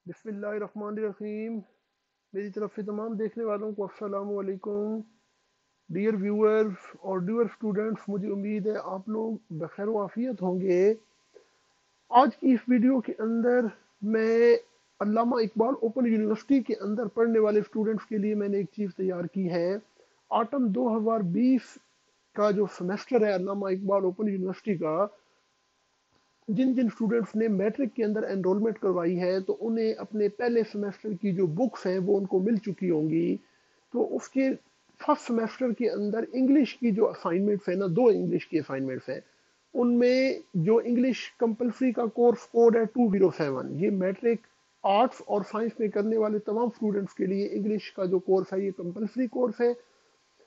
بسم اللہ الرحمن الرحیم. میری طرف سے تمام دیکھنے والوں کو السلام علیکم. ڈیئر ویورز اور ڈیئر اسٹوڈنٹس، مجھے امید ہے آپ لوگ بخیر و عافیت ہوں گے. آج کی اس ویڈیو کے اندر میں علامہ اقبال اوپن یونیورسٹی کے اندر پڑھنے والے اسٹوڈنٹس کے لیے میں نے ایک چیز تیار کی ہے. آٹم 2020 کا جو سمیسٹر ہے علامہ اقبال اوپن یونیورسٹی کا، جن جن اسٹوڈنٹس نے میٹرک کے اندر انرولمنٹ کروائی ہے تو انہیں اپنے پہلے سمیسٹر کی جو بکس ہیں وہ ان کو مل چکی ہوں گی. تو اس کے فرسٹ سمیسٹر کے اندر انگلش کی جو اسائنمنٹس ہیں نا، 2 انگلش کی اسائنمنٹس ہیں. ان میں جو انگلش کمپلسری کا کورس کوڈ ہے 207، یہ میٹرک آرٹس اور سائنس میں کرنے والے تمام اسٹوڈنٹس کے لیے انگلش کا جو کورس ہے یہ کمپلسری کورس ہے.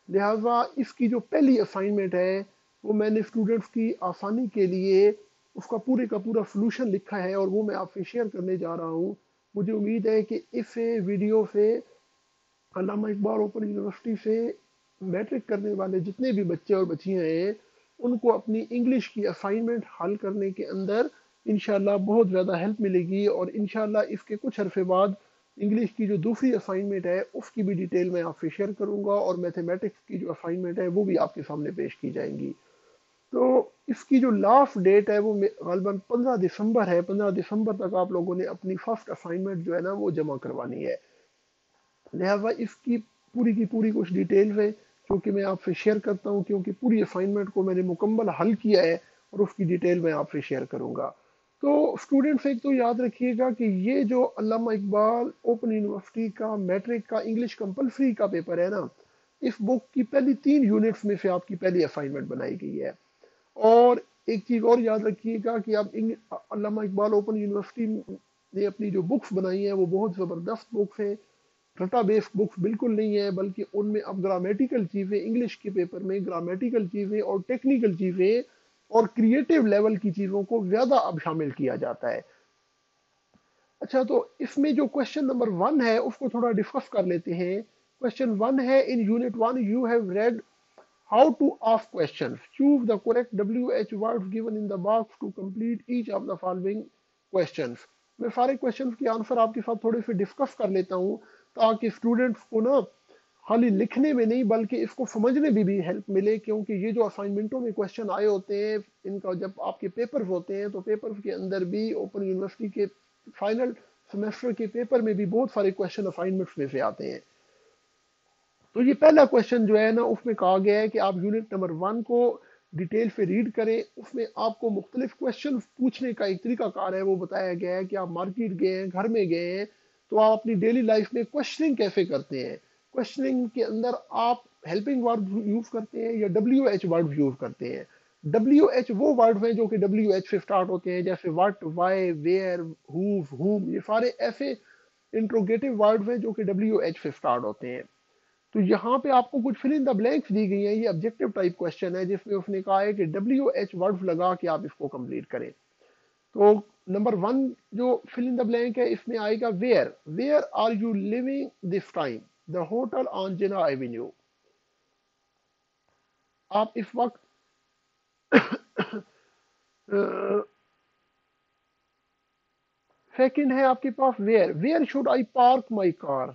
لہٰذا اس کی جو پہلی اسائنمنٹ ہے وہ میں نے اسٹوڈنٹس کی آسانی کے لیے اس کا پورے کا پورا سلوشن لکھا ہے اور وہ میں آپ سے شیئر کرنے جا رہا ہوں. مجھے امید ہے کہ اس ویڈیو سے علامہ اقبال اوپن یونیورسٹی سے میٹرک کرنے والے جتنے بھی بچے اور بچیاں ہیں ان کو اپنی انگلش کی اسائنمنٹ حل کرنے کے اندر انشاءاللہ بہت زیادہ ہیلپ ملے گی، اور انشاءاللہ اس کے کچھ عرصے بعد انگلش کی جو دوسری اسائنمنٹ ہے اس کی بھی ڈیٹیل میں آپ سے شیئر کروں گا، اور میتھمیٹکس کی جو اسائنمنٹ ہے وہ بھی آپ کے سامنے پیش کی جائیں گی. تو اس کی جو لاسٹ ڈیٹ ہے وہ غالباً 15 دسمبر ہے. 15 دسمبر تک آپ لوگوں نے اپنی فرسٹ اسائنمنٹ جو ہے نا وہ جمع کروانی ہے. لہٰذا اس کی پوری کچھ ڈیٹیلز ہیں جو کہ میں آپ سے شیئر کرتا ہوں، کیونکہ پوری اسائنمنٹ کو میں نے مکمل حل کیا ہے اور اس کی ڈیٹیل میں آپ سے شیئر کروں گا. تو اسٹوڈنٹس ایک تو یاد رکھیے گا کہ یہ جو علامہ اقبال اوپن یونیورسٹی کا میٹرک کا انگلش کمپلسری کا پیپر ہے نا، اس بک کی پہلی 3 یونٹس میں سے آپ کی پہلی اسائنمنٹ بنائی گئی ہے. اور ایک چیز اور یاد رکھیے گا کہ آپ علامہ اقبال اوپن یونیورسٹی نے اپنی جو بکس بنائی ہیں وہ بہت زبردست بکس ہیں. ڈیٹا بیس بکس بالکل نہیں ہے، بلکہ ان میں اب گرامیٹیکل چیزیں، انگلش کے پیپر میں گرامیٹیکل چیزیں اور ٹیکنیکل چیزیں اور کریٹیو لیول کی چیزوں کو زیادہ اب شامل کیا جاتا ہے. اچھا، تو اس میں جو کوشچن نمبر 1 ہے اس کو تھوڑا ڈسکس کر لیتے ہیں. کوشچن 1 ہے، in unit 1 you have read how to ask questions. Choose the correct WH words given in the box to complete each of the following questions. میں سارے questions کی آنسر آپ کے ساتھ تھوڑے سے ڈسکس کر لیتا ہوں تاکہ اسٹوڈنٹس کو نا خالی لکھنے میں نہیں بلکہ اس کو سمجھنے میں بھی ہیلپ ملے، کیونکہ یہ جو اسائنمنٹوں میں کوشچن آئے ہوتے ہیں ان کا جب آپ کے پیپرز ہوتے ہیں تو پیپرز کے اندر بھی اوپن یونیورسٹی کے فائنل سیمسٹر کے پیپر میں بھی بہت سارے کوشچن اسائنمنٹس میں سے آتے ہیں. تو یہ پہلا کوشچن جو ہے نا اس میں کہا گیا ہے کہ آپ یونٹ نمبر 1 کو ڈیٹیل سے ریڈ کریں. اس میں آپ کو مختلف کوشچن پوچھنے کا ایک طریقہ کار ہے وہ بتایا گیا ہے کہ آپ مارکیٹ گئے ہیں، گھر میں گئے ہیں، تو آپ اپنی ڈیلی لائف میں کوشچننگ کیسے کرتے ہیں. کوشچننگ کے اندر آپ ہیلپنگ ورڈ یوز کرتے ہیں یا ڈبلیو ایچ ورڈ یوز کرتے ہیں. ڈبلیو ایچ وہ ورڈ ہیں جو کہ ڈبلیو ایچ سے سٹارٹ ہوتے ہیں، جیسے what, why, where, whose, whom. یہ سارے ایسے انٹروگیٹو ورڈ ہیں جو کہ ڈبلیو ایچ سے سٹارٹ ہوتے ہیں. تو یہاں پہ آپ کو کچھ فل ان دا بلینکس دی گئی ہیں. یہ آبجیکٹو ٹائپ کوشچن ہے جس میں اس نے کہا ہے کہ ڈبلیو ایچ ورڈ لگا کے آپ اس کو کمپلیٹ کریں. تو نمبر 1 جو فل ان دا بلینک ہے اس میں آئے گا where. Where are you living this time? The hotel on Jinnah avenue. آپ اس وقت سیکنڈ ہے آپ کے پاس where. Where should I park my car?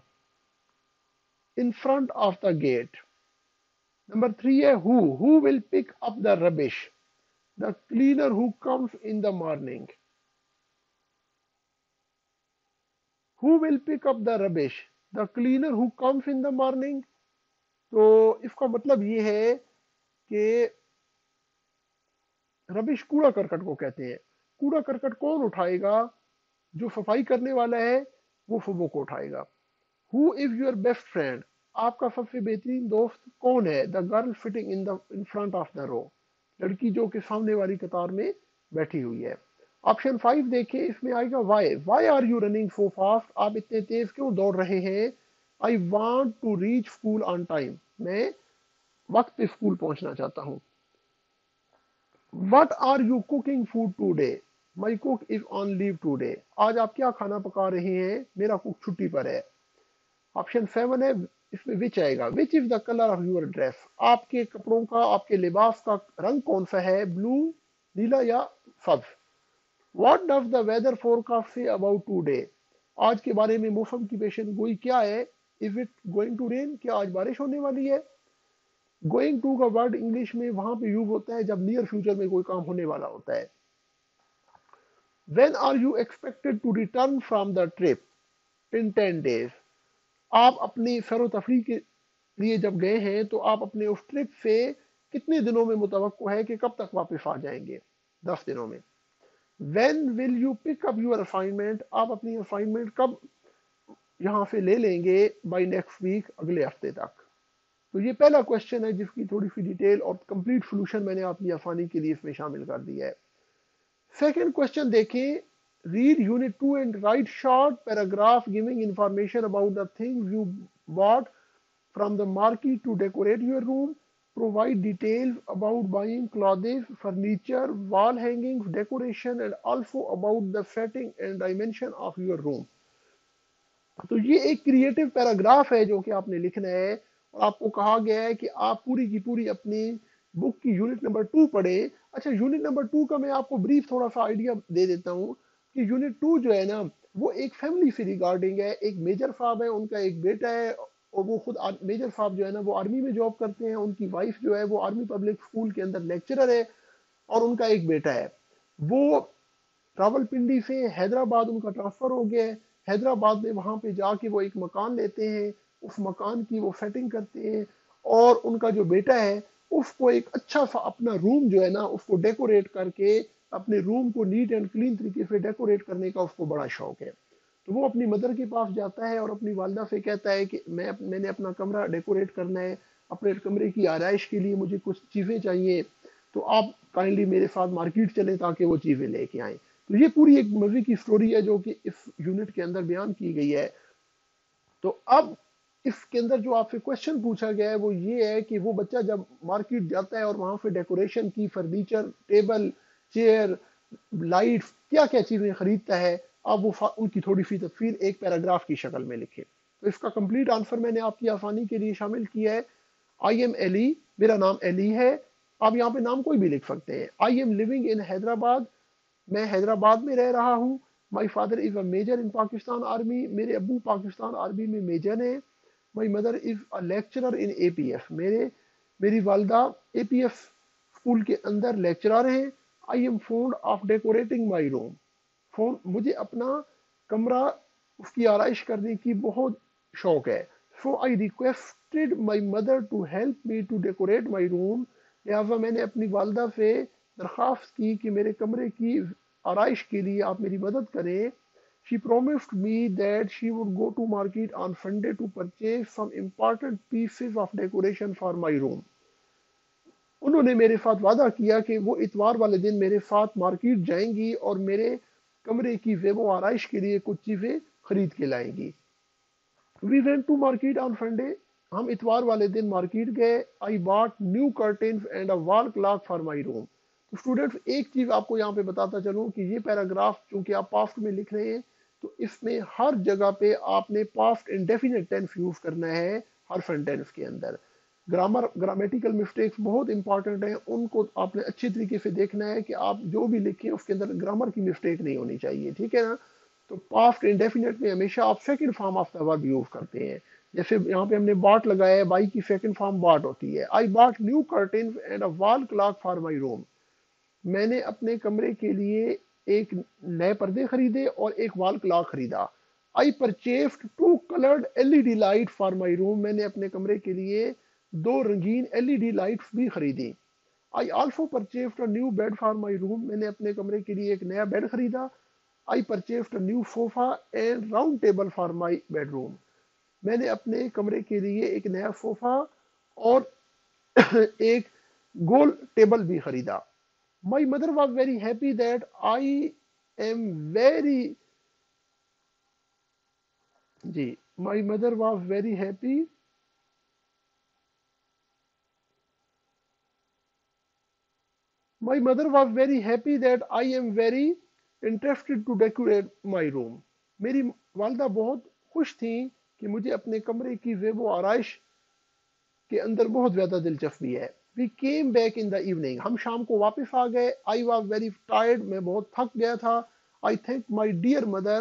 In front of the gate. Number 3 ہے who will pick up the rubbish? The cleaner who comes in the morning. Who will pick up the rubbish? The cleaner who comes in the morning. تو اس کا مطلب یہ ہے کہ ربش کوڑا cricket کو کہتے ہیں. کوڑا کرکٹ کون اٹھائے گا؟ جو صفائی کرنے والا ہے وہ صبح کو اٹھائے گا. Who is your best friend? آپ کا سب سے بہترین دوست کون ہے؟ The girl sitting in front of the row. لڑکی جو کہ سامنے والی قطار میں بیٹھی ہوئی ہے. آپشن 5 دیکھیں، اس میں آئے گا why. Why are you running so fast? آپ اتنے تیز کیوں دوڑ رہے ہیں؟ I want to reach school on time. میں وقت پہ اسکول پہنچنا چاہتا ہوں. What are you cooking food today? My cook is on leave today. آج آپ کیا کھانا پکا رہے ہیں؟ میرا کوک چھٹی پر ہے. آپشن 7 ہے، اس میں وچ آئے گا. Which is the colour of your dress? آپ کے کپڑوں کا، آپ کے لباس کا رنگ کون سا ہے؟ بلو، نیلا یا سبز. What does the weather forecast سے اباؤٹ ٹو ڈے؟ آج کے بارے میں موسم کی پیشن گوئی کیا ہے؟ از اٹ گوئنگ ٹو رین؟ کیا آج بارش ہونے والی ہے؟ گوئنگ ٹو کا ورڈ انگلش میں وہاں پہ یوز ہوتا ہے جب نیئر فیوچر میں کوئی کام ہونے والا ہوتا ہے. When are you expected to return from the trip? In 10 days. آپ اپنی سیر و تفریح کے لیے جب گئے ہیں تو آپ اپنے اس ٹرپ سے کتنے دنوں میں متوقع ہے کہ کب تک واپس آ جائیں گے؟ 10 دنوں میں. When will you pick up your assignment? آپ اپنی اسائنمنٹ کب یہاں سے لے لیں گے؟ بائی نیکسٹ ویک، اگلے ہفتے تک. تو یہ پہلا کوشچن ہے جس کی تھوڑی سی ڈیٹیل اور کمپلیٹ سولوشن میں نے آپ کی آسانی کے لیے اس میں شامل کر دیا ہے. سیکنڈ کوشچن دیکھیں. Read unit 2 and write short paragraph giving information about the things you bought from the market to decorate your room. Provide details about buying clothes, furniture, wall hangings, decoration, and also about the setting and dimension of your room. تو یہ ایک creative paragraph ہے جو کہ آپ نے لکھنا ہے، اور آپ کو کہا گیا ہے کہ آپ پوری کی پوری اپنی بک کی یونٹ نمبر 2 پڑھیں. اچھا، یونٹ نمبر 2 کا میں آپ کو بریف تھوڑا سا آئیڈیا دے دیتا ہوں کہ یونٹ 2 جو ہے نا وہ ایک فیملی سے ریگارڈنگ ہے. ایک میجر صاحب ہے، ان کا ایک بیٹا ہے، اور وہ خود میجر صاحب جو ہے نا وہ آرمی میں جاب کرتے ہیں. ان کی وائف جو ہے وہ آرمی پبلک اسکول کے اندر لیکچرر ہے، اور ان کا ایک بیٹا ہے. وہ راول پنڈی سے حیدرآباد ان کا ٹرانسفر ہو گیا ہے. حیدرآباد میں وہاں پہ جا کے وہ ایک مکان لیتے ہیں، اس مکان کی وہ سیٹنگ کرتے ہیں، اور ان کا جو بیٹا ہے اس کو ایک اچھا سا اپنا روم جو ہے نا اس کو ڈیکوریٹ کر کے، اپنے روم کو نیٹ اینڈ کلین طریقے سے ڈیکوریٹ کرنے کا اس کو بڑا شوق ہے. تو وہ اپنی مدر کے پاس جاتا ہے اور اپنی والدہ سے کہتا ہے کہ میں نے اپنا کمرہ ڈیکوریٹ کرنا ہے، اپنے کمرے کی آرائش کے لیے مجھے کچھ چیزیں چاہیے، تو آپ کائنڈلی میرے ساتھ مارکیٹ چلیں تاکہ وہ چیزیں لے کے آئیں. تو یہ پوری ایک مزے کی سٹوری ہے جو کہ اس یونٹ کے اندر بیان کی گئی ہے. تو اب اس کے اندر جو آپ سے کوشچن پوچھا گیا ہے وہ یہ ہے کہ وہ بچہ جب مارکیٹ جاتا ہے اور وہاں سے ڈیکوریشن کی فرنیچر، ٹیبل، چیئر، لائٹ، کیا کیا چیزیں خریدتا ہے، اب وہ ان کی تھوڑی سی تفصیل ایک پیراگراف کی شکل میں لکھے. تو اس کا کمپلیٹ آنسر میں نے آپ کی آسانی کے لیے شامل کیا ہے. آئی ایم ایلی، میرا نام ایلی ہے. آپ یہاں پہ نام کوئی بھی لکھ سکتے ہیں. I am living in Hyderabad, میں حیدرآباد میں رہ رہا ہوں. My father is a major in Pakistan army, میرے ابو پاکستان آرمی میں میجر ہیں. My mother is a lecturer in A P F, میری والدہ اے پی ایف اسکول کے اندر لیکچرر ہیں. I am fond of decorating my room, مجھے اپنا کمرہ اس کی آرائش کرنے کی بہت شوق ہے. So I requested my mother to help me to decorate my room, لہٰذا میں نے اپنی والدہ سے درخواست کی کہ میرے کمرے کی آرائش کے لیے آپ میری مدد کریں. She promised me that she would go to market on Sunday to purchase some important pieces of decoration for my room. انہوں نے میرے ساتھ وعدہ کیا کہ وہ اتوار والے دن میرے ساتھ مارکیٹ جائیں گی اور میرے کمرے کی زیب و آرائش کے لیے کچھ چیزیں خرید کے لائیں گی. We went to market on Sunday. ہم اتوار والے دن مارکیٹ گئے. I bought new curtains and a wall clock for my room. تو اسٹوڈنٹس ایک چیز آپ کو یہاں پہ بتاتا چلوں کہ یہ پیراگراف چونکہ آپ پاسٹ میں لکھ رہے ہیں تو اس میں ہر جگہ پہ آپ نے پاسٹ انڈیفینٹ ٹینس یوز کرنا ہے ہر سینٹینس کے اندر. گرامیٹیکل مسٹیکس بہت امپورٹنٹ ہیں، ان کو آپ نے اچھی طریقے سے دیکھنا ہے کہ آپ جو بھی لکھیں اس کے اندر گرامر کی مسٹیک نہیں ہونی چاہیے، ٹھیک ہے نا. تو پاسٹ انڈیفینٹ میں ہمیشہ آپ سیکنڈ فارم آف دا ورب یوز کرتے ہیں. جیسے یہاں پہ ہم نے باٹ لگایا ہے، بائی کی سیکنڈ فارم باٹ ہوتی ہے. آئی باٹ نیو کرٹنز اینڈ اے وال کلاک فار مائی روم، میں نے اپنے کمرے کے لیے ایک نئے پردے خریدے اور ایک وال کلاک خریدا. I purchased 2 colored LED light for my room, میں نے اپنے کمرے کے لیے 2 رنگین LED لائٹس بھی خریدی. I also purchased a new bed for my room, میں نے اپنے کمرے کے لیے ایک نیا بیڈ خریدا. I purchased a new sofa and round table for my bedroom, میں نے اپنے کمرے کے لیے ایک نیا صوفہ اور ایک گول ٹیبل بھی خریدا. My mother was very happy that I am very G my mother was very happy My mother was very happy that I am very interested to decorate my room. میری والدہ بہت خوش تھیں کہ مجھے اپنے کمرے کی زیب و آرائش کے اندر بہت زیادہ دلچسپی ہے. We came back in the evening. ہم شام کو واپس آ گئے. I was very tired. میں بہت تھک گیا تھا. I thanked my dear mother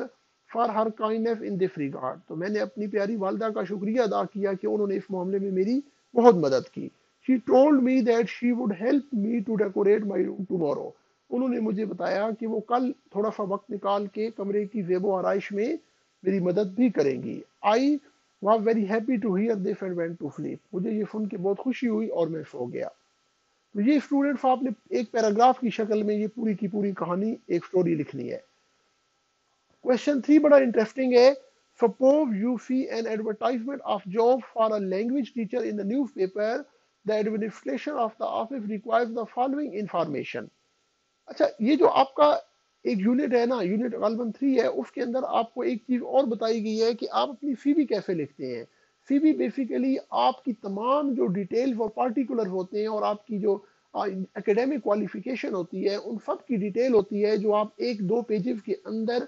for her kindness in this regard. تو میں نے اپنی پیاری والدہ کا شکریہ ادا کیا کہ انہوں نے اس معاملے میں میری بہت مدد کی. She told me that she would help me to decorate my room tomorrow. انہوں نے مجھے بتایا کہ وہ کل تھوڑا سا وقت نکال کے کمرے کی زیب و آرائش میں میری مدد بھی کریں گی. I was very happy to hear this and went to sleep. مجھے یہ سن کے بہت خوشی ہوئی اور میں سو گیا. تو یہ اسٹوڈنٹس آپ نے ایک پیراگراف کی شکل میں یہ پوری کی پوری کہانی ایک سٹوری لکھنی ہے. کوشچن 3 بڑا انٹرسٹنگ ہے. Suppose you see an advertisement of job for a language teacher in the newspaper. The administration of the office requires the following information. اچھا یہ جو آپ کا ایک یونٹ ہے نا، یونٹ غالباً 3 ہے، اس کے اندر آپ کو ایک چیز اور بتائی گئی ہے کہ آپ اپنی سی وی کیسے لکھتے ہیں. سی وی بیسیکلی آپ کی تمام جو ڈیٹیلز اور پارٹیکولر ہوتے ہیں اور آپ کی جو اکیڈیمک کوالیفیکیشن ہوتی ہے ان سب کی ڈیٹیل ہوتی ہے جو آپ 1-2 پیجز کے اندر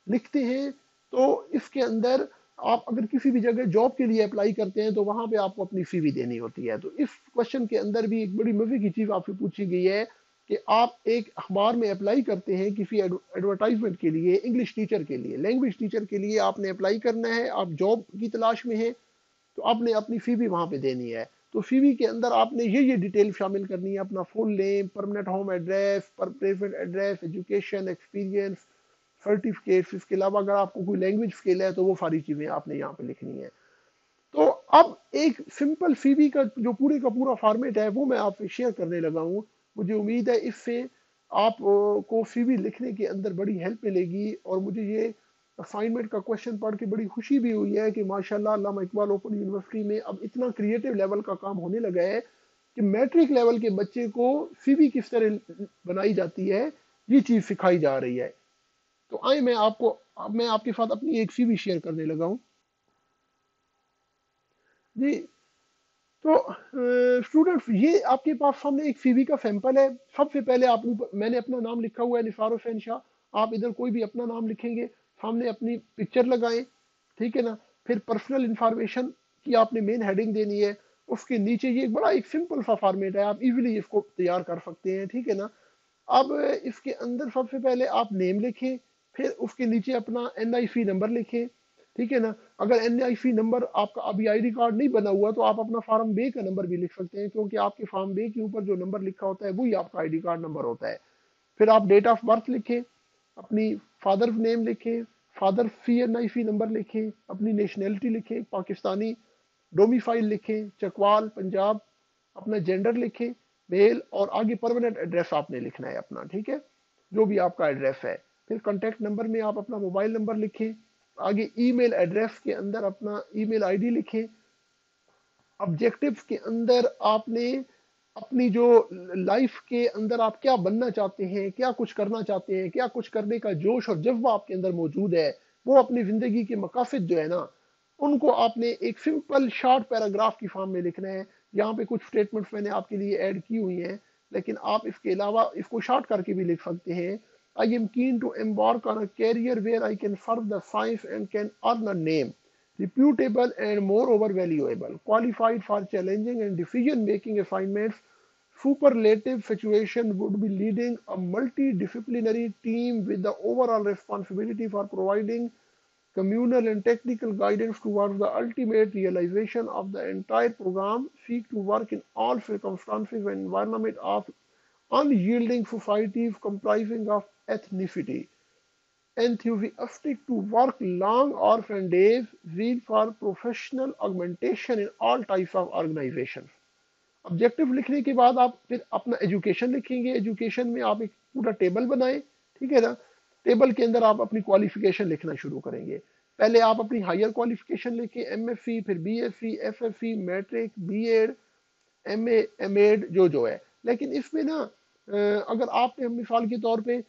لکھتے ہیں. تو اس کے اندر آپ اگر کسی بھی جگہ جاب کے لیے اپلائی کرتے ہیں تو وہاں پہ آپ کو اپنی سی وی دینی ہوتی ہے. تو اس کوشچن کے اندر بھی ایک بڑی مزے کی چیز آپ سے پوچھی گئی ہے کہ آپ ایک اخبار میں اپلائی کرتے ہیں کسی ایڈورٹائزمنٹ کے لیے، انگلش ٹیچر کے لیے، لینگویج ٹیچر کے لیے آپ نے اپلائی کرنا ہے، آپ جاب کی تلاش میں ہیں تو آپ نے اپنی سی وی وہاں پہ دینی ہے. تو سی وی کے اندر آپ نے یہ ڈیٹیل شامل کرنی ہے: اپنا full name, permanent home address, present address, education, experience, certificates. اس کے علاوہ اگر آپ کو کوئی لینگویج اسکل ہے تو وہ ساری چیزیں آپ نے یہاں پہ لکھنی ہے. تو اب ایک سمپل سی وی کا جو پورے کا پورا فارمیٹ ہے وہ میں آپ سے شیئر کرنے لگا ہوں. مجھے امید ہے اس سے آپ کو سی وی لکھنے کے اندر بڑی ہیلپ ملے گی. اور مجھے یہ اسائنمنٹ کا کوشچن پڑھ کے بڑی خوشی بھی ہوئی ہے کہ ماشاءاللہ علامہ اقبال اوپن یونیورسٹی میں اب اتنا کریٹو لیول کا کام ہونے لگا ہے کہ میٹرک لیول کے بچے کو سی وی کس طرح بنائی جاتی ہے یہ چیز سکھائی جا رہی ہے. تو آئیں میں آپ کے ساتھ اپنی ایک سی وی شیئر کرنے لگا ہوں. جی تو اسٹوڈنٹس یہ آپ کے پاس سامنے ایک سی وی کا سیمپل ہے. سب سے پہلے میں نے اپنا نام لکھا ہوا ہے نثار حسین شاہ. آپ ادھر کوئی بھی اپنا نام لکھیں گے، سامنے اپنی پکچر لگائیں، ٹھیک ہے نا. پھر پرسنل انفارمیشن کی آپ نے مین ہیڈنگ دینی ہے. اس کے نیچے یہ ایک بڑا ایک سمپل سا فارمیٹ ہے، آپ ایزیلی اس کو تیار کر سکتے ہیں، ٹھیک ہے نا. اب اس کے اندر سب سے پہلے آپ نیم لکھیں، پھر اس کے نیچے اپنا این آئی سی نمبر لکھیں، ٹھیک ہے نا. اگر این آئی سی نمبر آپ کا ابھی آئی ڈی کارڈ نہیں بنا ہوا تو آپ اپنا فارم بے کا نمبر بھی لکھ سکتے ہیں، کیونکہ آپ کے فارم بے کے اوپر جو نمبر لکھا ہوتا ہے وہی آپ کا آئی ڈی کارڈ نمبر ہوتا ہے. پھر آپ ڈیٹ آف برتھ لکھیں، اپنی فادر نیم لکھیں، فادر سی این آئی سی نمبر لکھیں، اپنی نیشنلٹی لکھیں پاکستانی، ڈومیفائل لکھیں چکوال پنجاب، اپنا جینڈر لکھیں میل، اور آگے پرماننٹ ایڈریس آپ نے لکھنا ہے اپنا، ٹھیک ہے، جو بھی آپ کا ایڈریس ہے. پھر کانٹیکٹ نمبر میں آپ اپنا موبائل نمبر لکھیں، آگے ای میل ایڈریس کے اندر اپنا ای میل آئی ڈی لکھیں. آبجیکٹیوز کے اندر آپ نے اپنی جو لائف کے اندر آپ کیا بننا چاہتے ہیں، کیا کچھ کرنا چاہتے ہیں، کیا کچھ کرنے کا جوش اور جذبہ آپ کے اندر موجود ہے، وہ اپنی زندگی کے مقاصد جو ہے نا ان کو آپ نے ایک سمپل شارٹ پیراگراف کی فارم میں لکھنا ہے. یہاں پہ کچھ سٹیٹمنٹس میں نے آپ کے لیے ایڈ کی ہوئی ہیں، لیکن آپ اس کے علاوہ اس کو شارٹ کر کے بھی لکھ سکتے ہیں. I am keen to embark on a career where I can serve the science and can earn a name, reputable and moreover valuable, qualified for challenging and decision-making assignments. Superlative situation would be leading a multidisciplinary team with the overall responsibility for providing communal and technical guidance towards the ultimate realization of the entire program. Seek to work in all circumstances and environment of unyielding societies comprising of ethnicity. Enthusiastic to work long hours and days, zeal for professional augmentation in all types of organizations. Objective لکھنے کے بعد آپ پھر اپنا education لکھیں گے. Education میں آپ ایک پورا ٹیبل بنائیں، ٹھیک ہے نا. ٹیبل کے اندر آپ اپنی کوالیفیکیشن لکھنا شروع کریں گے. پہلے آپ اپنی ہائر کوالیفیکیشن لکھیں، ایم ایس سی، پھر B S C, F S C, matric, B Ed, M A, M Ed جو ہے. لیکن اس میں نا اگر آپ نے مثال کے طور پہ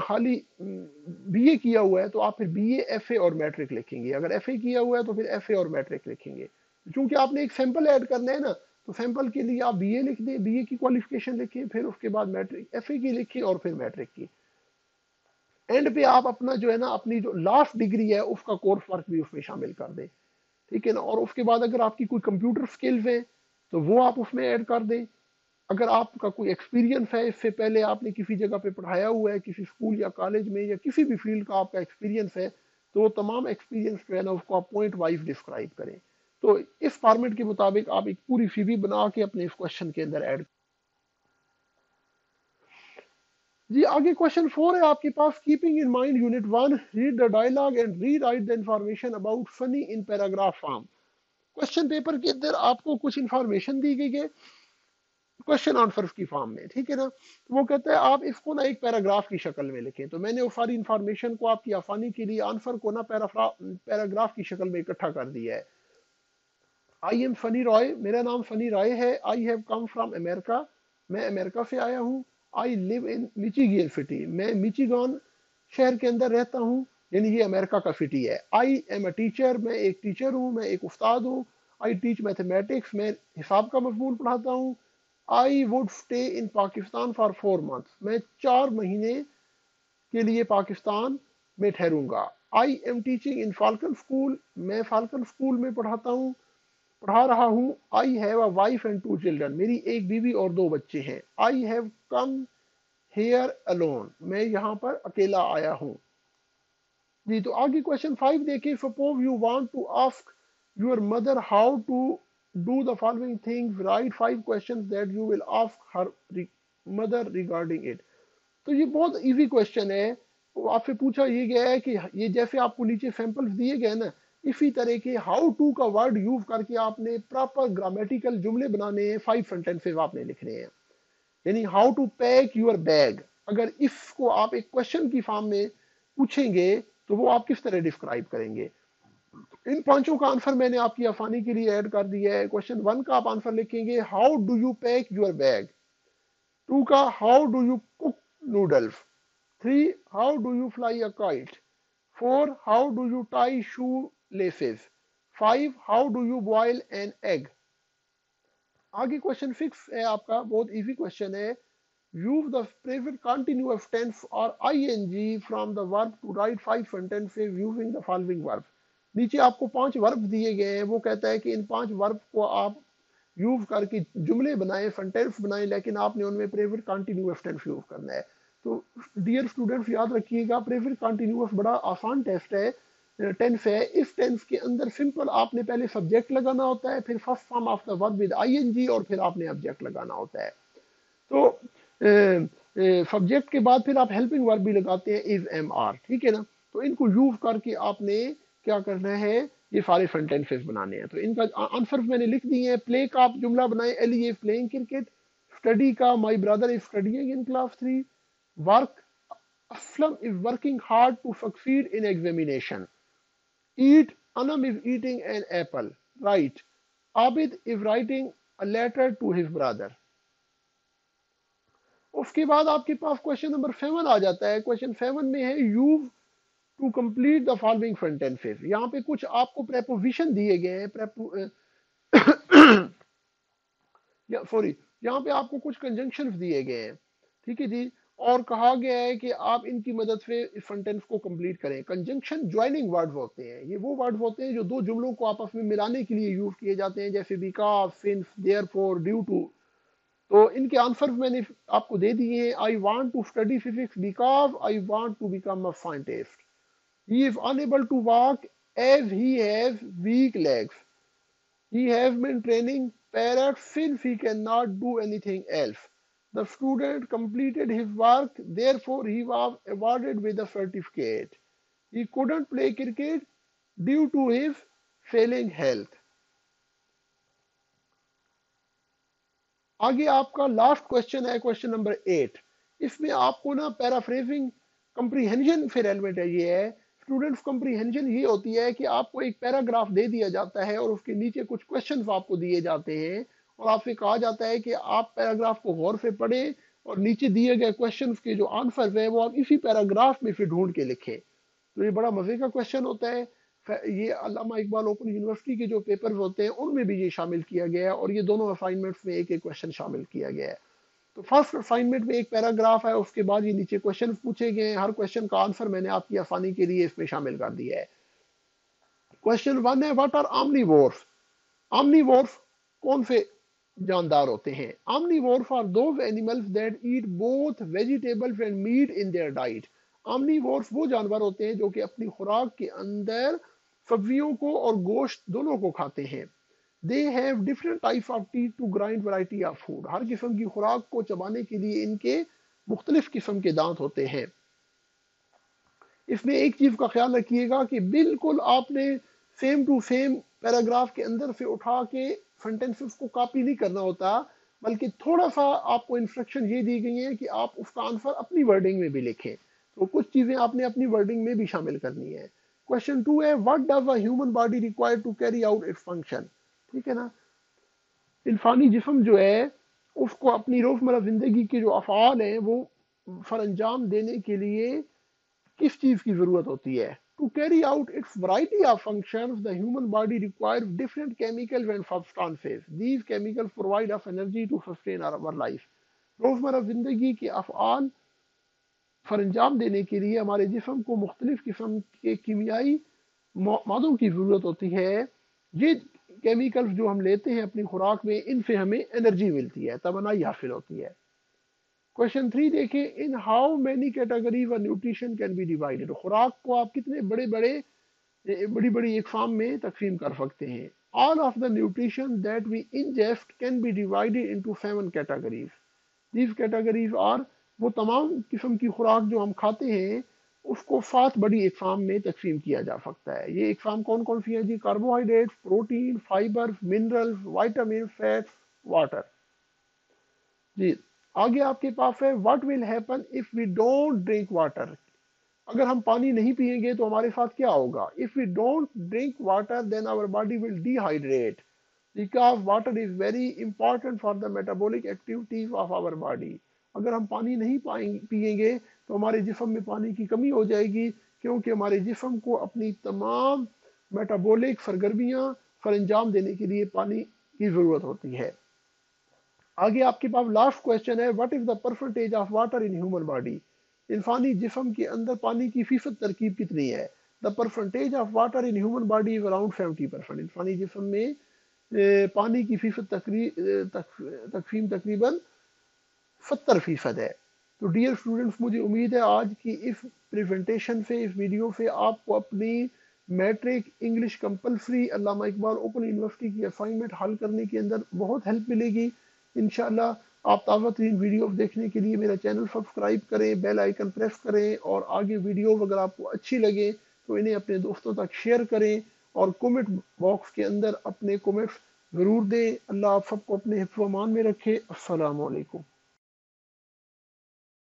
خالی بی اے کیا ہوا ہے تو آپ پھر بی اے، ایف اے اور میٹرک لکھیں گے. اگر ایف اے کیا ہوا ہے تو پھر ایف اے اور میٹرک لکھیں گے. چونکہ آپ نے ایک سیمپل ایڈ کرنا ہے نا، تو سیمپل کے لیے آپ بی اے لکھ دیں، بی اے کی کوالیفیکیشن لکھیں، پھر اس کے بعد میٹرک ایف اے کی لکھیں اور پھر میٹرک کی. اینڈ پہ آپ اپنا جو ہے نا اپنی جو لاسٹ ڈگری ہے اس کا کورس ورک بھی اس میں شامل کر دیں، ٹھیک ہے نا. اور اس کے بعد اگر آپ کی کوئی کمپیوٹر سکلز ہیں تو وہ آپ اس میں ایڈ کر دیں. اگر آپ کا کوئی ایکسپیرینس ہے، اس سے پہلے آپ نے کسی جگہ پہ پڑھایا ہوا ہے، کسی اسکول یا کالج میں یا کسی بھی فیلڈ کا آپ کا ایکسپیرینس ہے تو وہ تمام ایکسپیرینس جو ہے نا اس کو آپ پوائنٹ وائز ڈسکرائب کریں. تو اس فارمیٹ کے مطابق آپ ایک پوری سی وی بنا کے اپنے اس کوشچن کے اندر ایڈ. جی آگے کوشچن 4 ہے آپ کے پاس. Keeping in mind unit 1 read the dialogue and rewrite the information about Fanny in paragraph form. Question paper کے اندر آپ کو کچھ انفارمیشن دی گئی ہے کوشچن آنسر کی فارم میں, ٹھیک ہے نا. وہ کہتا ہے آپ اس کو نا ایک پیراگراف کی شکل میں لکھیں. تو میں نے وہ ساری انفارمیشن کو آپ کی آسانی کے لیے آنسر کو نا پیراگراف کی شکل میں اکٹھا کر دیا ہے. آئی ایم فنی رائے, میرا نام فنی رائے ہے. آئی ہیو کم فرام امریکہ, میں امریکہ سے آیا ہوں. آئی لیو ان میچیگن سٹی, میں میچیگان شہر کے اندر رہتا ہوں, یعنی یہ امریکہ کا سٹی ہے. آئی ایم اے ٹیچر, میں ایک ٹیچر ہوں, میں ایک استاد ہوں. آئی ٹیچ میتھمیٹکس, میں حساب کا مضمون پڑھاتا ہوں. I would stay in Pakistan for 4 months, میں 4 مہینے کے لیے پاکستان میں ٹھہروں گا. I am teaching in Falcon school, میں فالکن اسکول میں پڑھا رہا ہوں. I have a wife and 2 children, میری ایک بیوی اور 2 بچے ہیں. I have come here alone, میں یہاں پر اکیلا آیا ہوں. جی تو آگے کوشچن 5 دیکھیں. Suppose you want to ask your mother how to do the following things, write 5 questions that you will ask her mother regarding it. تو یہ بہت ایزی کوشچن ہے. آپ سے پوچھا یہ گیا ہے کہ یہ جیسے آپ کو نیچے سیمپلز دیے گئے نا, اسی طرح کے ہاؤ ٹو کا ورڈ یوز کر کے آپ نے پراپر گرامیٹیکل جملے بنانے ہیں. 5 sentences آپ نے لکھنے ہیں. یعنی how to pack your bag, اگر اس کو آپ ایک کوشچن کی فارم میں پوچھیں گے تو وہ آپ کس طرح ڈسکرائب کریں گے. ان پانچوں کا آنسر میں نے آپ کی آسانی کے لیے ایڈ کر دیا ہے. کوشچن 1 کا آپ آنسر لکھیں گے how do you pack your bag. 2 کا how do you cook noodles. 3 how do you fly a kite. 4 how do you tie shoe laces. 5 how do you boil an egg. آگے question 6 ہے آپ کا, بہت easy question ہے. Use the present continuous tense or ing from the verb to write 5 sentences using the following verbs. نیچے آپ کو 5 ورب دیے گئے ہیں. وہ کہتا ہے کہ ان 5 ورب کو آپ یوز کر کے جملے بنائیں, سینٹینس بنائیں, لیکن آپ نے ان میں پریزنٹ کنٹینیوس ٹینس یوز کرنا ہے. تو ڈیئر اسٹوڈنٹس یاد رکھیے گا, پریزنٹ کنٹینیوس بڑا آسان ٹیسٹ ہے, ٹینس ہے. اس ٹینس کے اندر سمپل آپ نے پہلے سبجیکٹ لگانا ہوتا ہے, پھر فرسٹ فارم آف دا ورب ود آئی این جی, اور پھر آپ نے آبجیکٹ لگانا ہوتا ہے. تو سبجیکٹ کے بعد پھر آپ ہیلپنگ ورب بھی لگاتے ہیں از ایم آر, ٹھیک ہے نا. تو ان کو یوز کر کے آپ نے کیا کرنا ہے, یہ سارے سینٹینسز بنانے ہیں. تو ان کا آنسر میں نے لکھ دیے ہیں. پلے کا آپ جملہ بنائیں, Ellie is playing cricket. Study کا my brother is studying in class 3. Work, Aslam is working hard to succeed in examination. Eat, Anam is eating an apple. Write, Abid is writing a letter to his brother. اس کے بعد آپ کے پاس question number 7 آ جاتا ہے. Question 7 میں ہے use to complete the following sentences. یہاں پہ کچھ آپ کو پریپوزیشن دیے گئے ہیں, سوری, یہاں پہ آپ کو کچھ کنجنکشن دیے گئے ہیں, ٹھیک ہے جی. اور کہا گیا ہے کہ آپ ان کی مدد سے اس سینٹینس کو کمپلیٹ کریں. کنجنکشن جوائننگ ورڈ ہوتے ہیں. یہ وہ ورڈ ہوتے ہیں جو دو جملوں کو آپس میں ملانے کے لیے یوز کیے جاتے ہیں, جیسے because, since, therefore, due to. تو ان کے آنسر میں نے آپ کو دے دیے ہیں. I want to study physics because I want to become a scientist. He is unable to walk as he has weak legs. He has been training parrots since he cannot do anything else. The student completed his work, therefore he was awarded with a certificate. He couldn't play cricket due to his failing health. آگے آپ کا last question ہے, question number 8. اس میں آپ کو نا paraphrasing کمپریہنجن سے relevant ہے. یہ ہے اسٹوڈنٹس کمپریہنجن, یہ ہوتی ہے کہ آپ کو ایک پیراگراف دے دیا جاتا ہے اور اس کے نیچے کچھ کوشچنز آپ کو دیے جاتے ہیں, اور آپ سے کہا جاتا ہے کہ آپ پیراگراف کو غور سے پڑھیں اور نیچے دیے گئے کوشچنز کے جو آنسرز ہیں وہ آپ اسی پیراگراف میں سے ڈھونڈ کے لکھیں. تو یہ بڑا مزے کا کوشچن ہوتا ہے. یہ علامہ اقبال اوپن یونیورسٹی کے جو پیپرز ہوتے ہیں ان میں بھی یہ شامل کیا گیا ہے, اور یہ دونوں اسائنمنٹس میں ایک ایک کوشچن شامل کیا گیا ہے. تو فرسٹ اسائنمنٹ میں ایک پیراگراف ہے, اس کے بعد یہ نیچے کوشچن پوچھے گئے ہیں. ہر کوشچن کا آنسر میں نے آپ کی آسانی کے لیے اس میں شامل کر دیا ہے. کوشچن 1 ہے واٹ آر آمنیوورس. آمنیوورس کون سے جاندار ہوتے ہیں؟ Omnivores are those animals that eat both vegetables and meat in their diet. Omnivores وہ جانور ہوتے ہیں جو کہ اپنی خوراک کے اندر سبزیوں کو اور گوشت دونوں کو کھاتے ہیں. They have different type of teeth to grind variety of food. ہر قسم کی خوراک کو چبانے کے لیے ان کے مختلف قسم کے دانت ہوتے ہیں. اس میں ایک چیز کا خیال رکھیے گا کہ بالکل آپ نے سیم ٹو سیم پیراگراف کے اندر سے اٹھا کے سینٹینسز کو کاپی نہیں کرنا ہوتا، بلکہ تھوڑا سا آپ کو انسٹرکشن یہ دی گئی ہیں کہ آپ اس کا آنسر اپنی ورڈنگ میں بھی لکھیں. تو کچھ چیزیں آپ نے اپنی ورڈنگ میں بھی شامل کرنی ہے. کوشچن 2 ہے what does a human body require to carry out its function. ٹھیک ہے نا. انسانی جسم جو ہے اس کو اپنی روزمرہ زندگی کے جو افعال ہیں وہ سر انجام دینے کے لیے کس چیز کی ضرورت ہوتی ہے؟ To carry out its variety of functions the human body requires different chemicals and substances. These chemicals provide us energy to sustain our life. روزمرہ زندگی کے افعال سر انجام دینے کے لیے ہمارے جسم کو مختلف قسم کے کیمیائی مادوں کی ضرورت ہوتی ہے. یہ کیمیکلز جو ہم لیتے ہیں اپنی خوراک میں، ان سے ہمیں انرجی ملتی ہے، توانائی حاصل ہوتی ہے. کوشچن 3 دیکھیں in how many categories of nutrition can be divided. خوراک کو آپ کتنے بڑی بڑی اقسام میں تقسیم کر سکتے ہیں. All of the nutrition that we ingest can be divided into 7 categories. These categories are وہ تمام قسم کی خوراک جو ہم کھاتے ہیں اس کو 7 بڑی اقسام میں تقسیم کیا جا سکتا ہے. یہ اقسام کون کون سی ہیں جی؟ Carbohydrate, protein, fibre, minerals, vitamin, fats, water. جی آگے آپ کے پاس ہے what will happen if we don't drink water. اگر ہم پانی نہیں پیئیں گے تو ہمارے ساتھ کیا ہوگا؟ If we don't drink water then our body will dehydrate because water is very important for the metabolic activities of our body. اگر ہم پانی نہیں پیئیں گے تو ہمارے جسم میں پانی کی کمی ہو جائے گی، کیونکہ ہمارے جسم کو اپنی تمام میٹابولک سرگرمیاں سر انجام دینے کے لیے پانی کی ضرورت ہوتی ہے. آگے آپ کے پاس لاسٹ کوشچن ہے what is the percentage of water in human body. انسانی جسم کے اندر پانی کی فیصد ترکیب کتنی ہے؟ The percentage of water in human body is around 70%. انسانی جسم میں پانی کی فیصد تقسیم تقریباً 70% ہے. تو ڈیئر اسٹوڈنٹس مجھے امید ہے آج کی اس پریزنٹیشن سے، اس ویڈیو سے آپ کو اپنی میٹرک انگلش کمپلسری علامہ اقبال اوپن یونیورسٹی کی اسائنمنٹ حل کرنے کے اندر بہت ہیلپ ملے گی. انشاءاللہ آپ تازہ ترین ویڈیو دیکھنے کے لیے میرا چینل سبسکرائب کریں، بیل آئیکن پریس کریں، اور آگے ویڈیو اگر آپ کو اچھی لگے تو انہیں اپنے دوستوں تک شیئر کریں، اور کومنٹ باکس کے اندر اپنے کومنٹس ضرور دیں. اللہ آپ سب کو اپنے حفظ و امان میں رکھے. السلام علیکم.